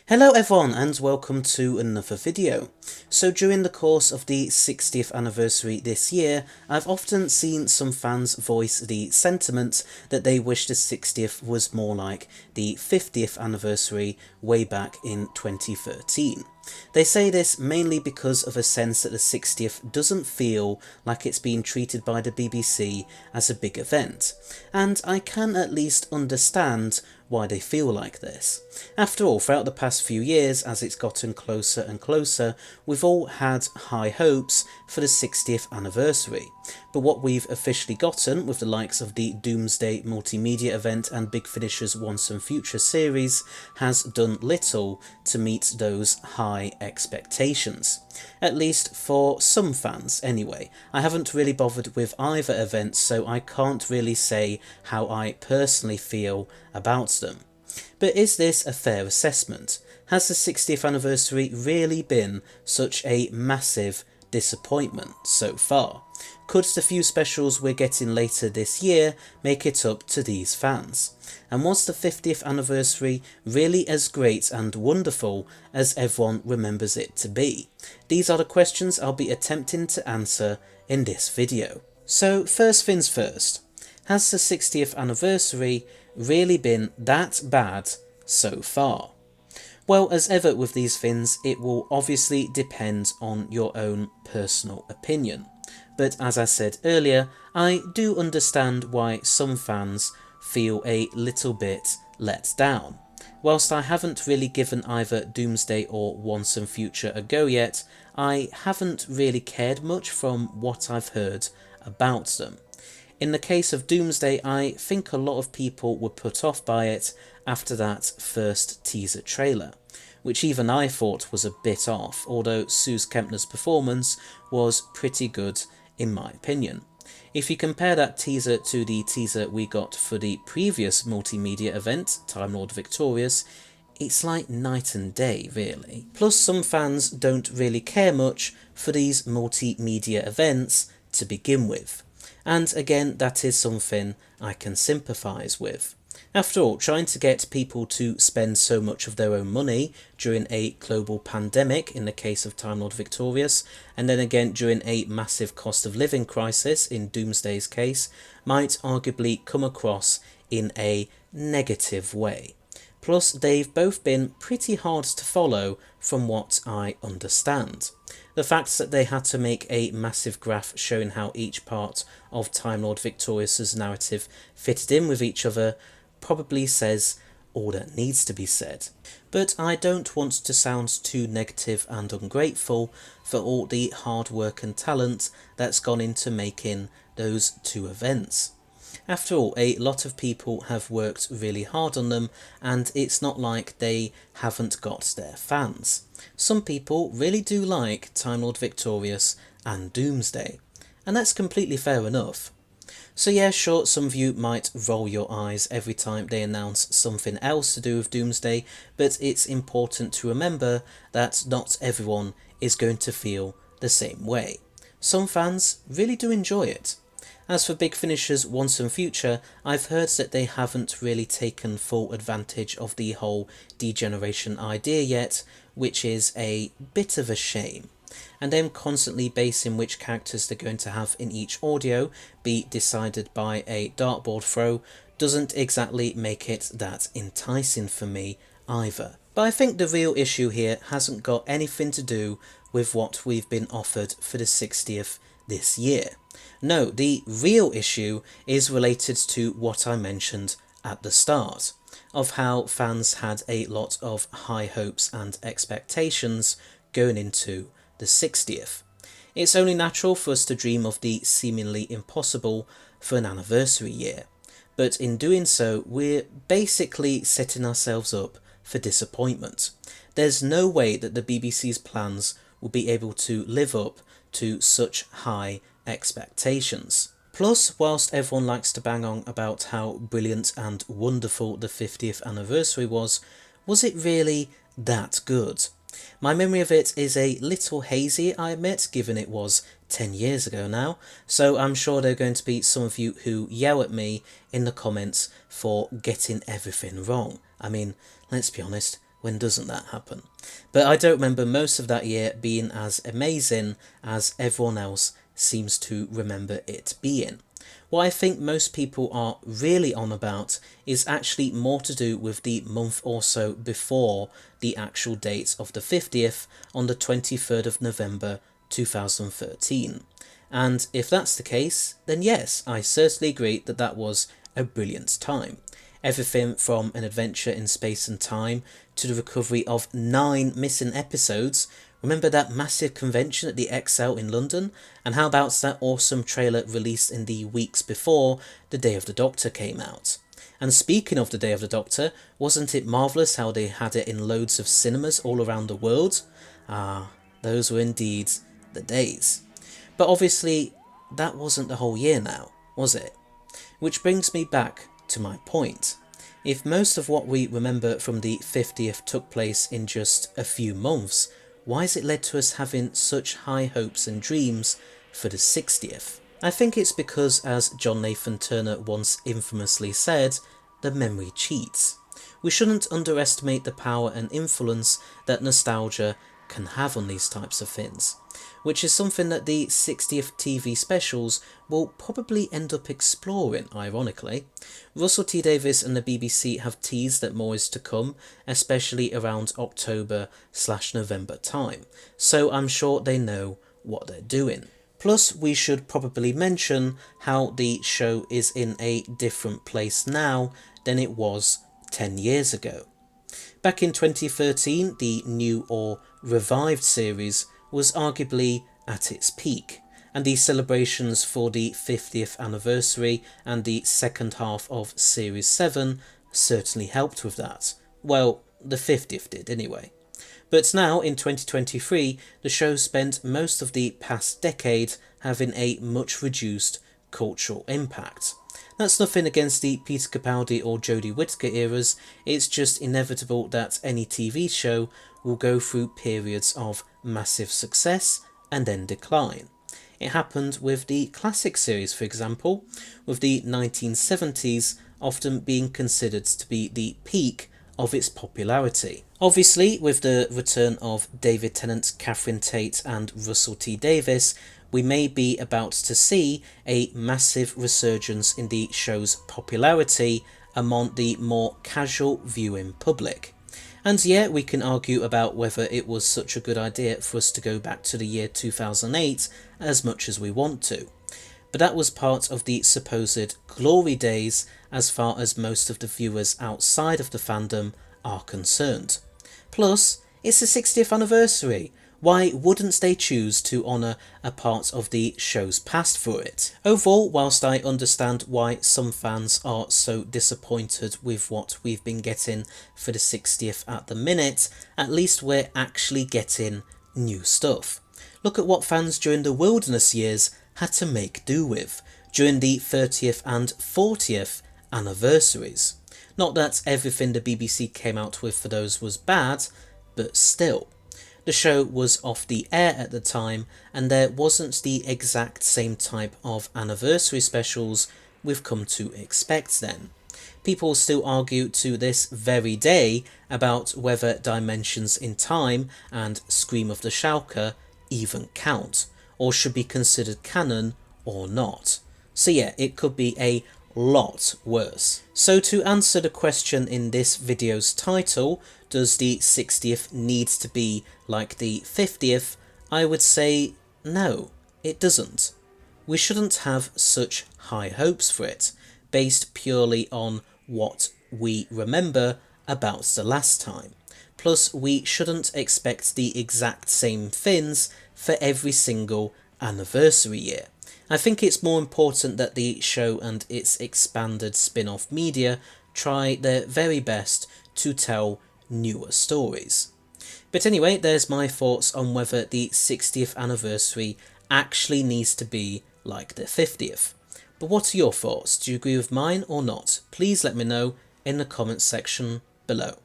Hello everyone and welcome to another video. So during the course of the 60th anniversary this year, I've often seen some fans voice the sentiment that they wish the 60th was more like the 50th anniversary way back in 2013. They say this mainly because of a sense that the 60th doesn't feel like it's being treated by the BBC as a big event, and I can at least understand why they feel like this. After all, throughout the past few years, as it's gotten closer and closer, we've all had high hopes for the 60th anniversary. But what we've officially gotten with the likes of the Doomsday multimedia event and Big Finish's Once and Future series has done little to meet those high expectations. At least for some fans anyway. I haven't really bothered with either event, so I can't really say how I personally feel about them. But is this a fair assessment? Has the 60th anniversary really been such a massive disappointment so far? Could the few specials we're getting later this year make it up to these fans? And was the 50th anniversary really as great and wonderful as everyone remembers it to be? These are the questions I'll be attempting to answer in this video. So first things first, has the 60th anniversary really been that bad so far? Well, as ever with these things, it will obviously depend on your own personal opinion. But as I said earlier, I do understand why some fans feel a little bit let down. Whilst I haven't really given either Doomsday or Once and Future a go yet, I haven't really cared much from what I've heard about them. In the case of Doomsday, I think a lot of people were put off by it after that first teaser trailer, which even I thought was a bit off, although Suze Kempner's performance was pretty good in my opinion. If you compare that teaser to the teaser we got for the previous multimedia event, Time Lord Victorious, it's like night and day really. Plus some fans don't really care much for these multimedia events to begin with. And again, that is something I can sympathise with. After all, trying to get people to spend so much of their own money during a global pandemic in the case of Time Lord Victorious, and then again during a massive cost of living crisis in Doomsday's case, might arguably come across in a negative way. Plus, they've both been pretty hard to follow from what I understand. The fact that they had to make a massive graph showing how each part of Time Lord Victorious's narrative fitted in with each other probably says all that needs to be said. But I don't want to sound too negative and ungrateful for all the hard work and talent that's gone into making those two events. After all, a lot of people have worked really hard on them, and it's not like they haven't got their fans. Some people really do like Time Lord Victorious and Doomsday, and that's completely fair enough. So yeah, sure, some of you might roll your eyes every time they announce something else to do with Doomsday, but it's important to remember that not everyone is going to feel the same way. Some fans really do enjoy it. As for Big Finish's Once and Future, I've heard that they haven't really taken full advantage of the whole degeneration idea yet, which is a bit of a shame. And them constantly basing which characters they're going to have in each audio be decided by a dartboard throw doesn't exactly make it that enticing for me either. But I think the real issue here hasn't got anything to do with what we've been offered for the 60th this year. No, the real issue is related to what I mentioned at the start, of how fans had a lot of high hopes and expectations going into the 60th. It's only natural for us to dream of the seemingly impossible for an anniversary year, but in doing so we're basically setting ourselves up for disappointment. There's no way that the BBC's plans will be able to live up to such high expectations. Plus, whilst everyone likes to bang on about how brilliant and wonderful the 50th anniversary was it really that good? My memory of it is a little hazy, I admit, given it was 10 years ago now, so I'm sure there are going to be some of you who yell at me in the comments for getting everything wrong. I mean, let's be honest, when doesn't that happen? But I don't remember most of that year being as amazing as everyone else seems to remember it being. What I think most people are really on about is actually more to do with the month or so before the actual date of the 50th on the 23rd of November 2013. And if that's the case, then yes, I certainly agree that that was a brilliant time. Everything from an adventure in space and time to the recovery of 9 missing episodes. Remember that massive convention at the ExCeL in London? And how about that awesome trailer released in the weeks before The Day of the Doctor came out? And speaking of The Day of the Doctor, wasn't it marvellous how they had it in loads of cinemas all around the world? Ah, those were indeed the days. But obviously, that wasn't the whole year now, was it? Which brings me back to my point. If most of what we remember from the 50th took place in just a few months, why has it led to us having such high hopes and dreams for the 60th? I think it's because, as John Nathan Turner once infamously said, the memory cheats. We shouldn't underestimate the power and influence that nostalgia can have on these types of things, which is something that the 60th TV specials will probably end up exploring, ironically. Russell T Davies and the BBC have teased that more is to come, especially around October/November time, so I'm sure they know what they're doing. Plus, we should probably mention how the show is in a different place now than it was 10 years ago. Back in 2013, the new or revived series was arguably at its peak, and the celebrations for the 50th anniversary and the second half of Series 7 certainly helped with that. Well, the 50th did anyway. But now, in 2023, the show spent most of the past decade having a much reduced cultural impact. That's nothing against the Peter Capaldi or Jodie Whittaker eras, it's just inevitable that any TV show will go through periods of massive success and then decline. It happened with the classic series, for example, with the 1970s often being considered to be the peak of its popularity. Obviously, with the return of David Tennant, Catherine Tate and Russell T Davies, we may be about to see a massive resurgence in the show's popularity among the more casual viewing public. And yeah, we can argue about whether it was such a good idea for us to go back to the year 2008 as much as we want to. But that was part of the supposed glory days as far as most of the viewers outside of the fandom are concerned. Plus, it's the 60th anniversary. Why wouldn't they choose to honour a part of the show's past for it? Overall, whilst I understand why some fans are so disappointed with what we've been getting for the 60th at the minute, at least we're actually getting new stuff. Look at what fans during the Wilderness years had to make do with during the 30th and 40th anniversaries. Not that everything the BBC came out with for those was bad, but still. The show was off the air at the time, and there wasn't the exact same type of anniversary specials we've come to expect then. People still argue to this very day about whether Dimensions in Time and Scream of the Shulker even count, or should be considered canon or not. So yeah, it could be a lot worse. So to answer the question in this video's title, does the 60th need to be like the 50th? I would say no, it doesn't. We shouldn't have such high hopes for it, based purely on what we remember about the last time. Plus, we shouldn't expect the exact same things for every single anniversary year. I think it's more important that the show and its expanded spin-off media try their very best to tell newer stories. But anyway, there's my thoughts on whether the 60th anniversary actually needs to be like the 50th. But what are your thoughts? Do you agree with mine or not? Please let me know in the comments section below.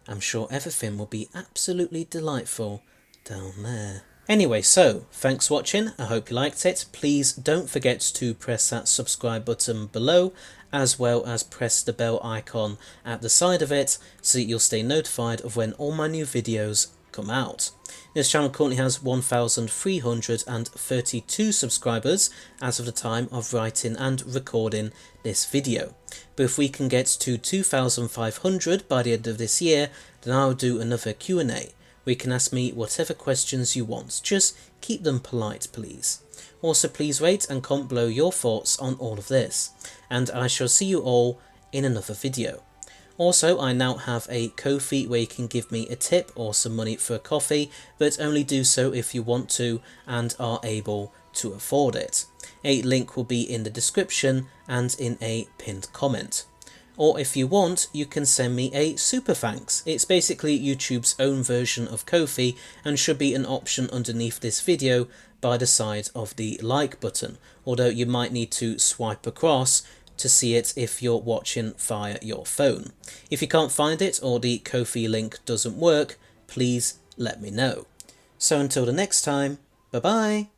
I'm sure everything will be absolutely delightful down there. Anyway, so thanks for watching. I hope you liked it. Please don't forget to press that subscribe button below as well as press the bell icon at the side of it so that you'll stay notified of when all my new videos come out. This channel currently has 1,332 subscribers as of the time of writing and recording this video. But if we can get to 2,500 by the end of this year, then I'll do another Q&A where you can ask me whatever questions you want. Just keep them polite, please. Also, please rate and comment below your thoughts on all of this, and I shall see you all in another video. Also, I now have a Ko-fi where you can give me a tip or some money for a coffee, but only do so if you want to and are able to afford it. A link will be in the description and in a pinned comment. Or if you want, you can send me a super thanks. It's basically YouTube's own version of Ko-fi and should be an option underneath this video by the side of the like button, although you might need to swipe across to see it if you're watching via your phone. If you can't find it or the Ko-fi link doesn't work, please let me know. So until the next time, bye bye!